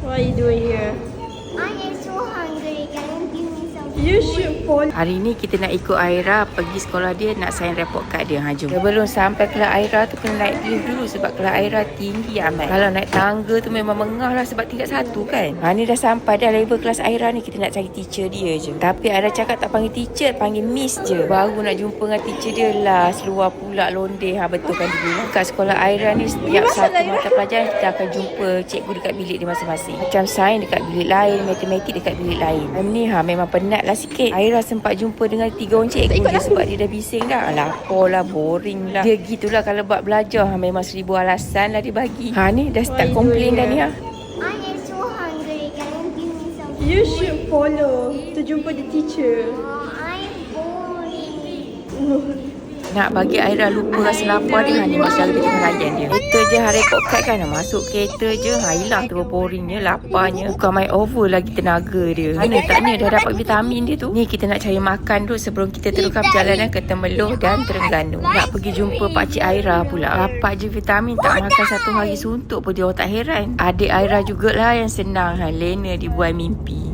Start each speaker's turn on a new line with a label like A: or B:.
A: What are you doing here?
B: I am so hungry. Can you give me some
A: You
B: food?
A: should follow.
C: Hari ni kita nak ikut Aira pergi sekolah dia, nak sign report card dia. Jom. Sebelum sampai kelas Aira tu kena naik lift dulu sebab kelas Aira tinggi amat. Kalau naik tangga tu memang mengah lah sebab tingkat 1 kan. Ni dah sampai dah level kelas Aira ni, kita nak cari teacher dia je. Tapi Aira cakap tak panggil teacher, panggil miss je. Baru nak jumpa dengan teacher dia lah, seluar pula londe. Betul kan dulu. Kat sekolah Aira ni setiap satu mata pelajaran kita akan jumpa cikgu dekat bilik dia masing-masing. Macam sains dekat bilik lain, matematik dekat bilik lain. Ni memang penat lah sikit. Aira sempat jumpa dengan 3 orang cikgu je sebab dia dah bising dah. Lapar lah, boring lah. Dia gitulah kalau buat belajar. Memang 1000 alasan lah dia bagi. Ni dah start komplain dah ni.
B: I am so hungry. Can you give me some food?
A: You should follow to jumpa the teacher.
B: I am boring.
C: Nak bagi Aira lupa rasa lapar dia. Ni masalah dia tengah layan dia. Kereta je report card kan. Masuk kereta je. Hilang tu boringnya, laparnya. Bukan main over lagi tenaga dia. Mana taknya dah dapat vitamin dia tu. Ni kita nak cari makan dulu sebelum kita teruskan perjalanan ke Temerloh dan Terengganu. Nak pergi jumpa pakcik Aira pula. Dapat je vitamin, tak makan 1 hari suntuk pun dia orang tak heran. Adik Aira jugalah yang senang. Lena dibuai mimpi.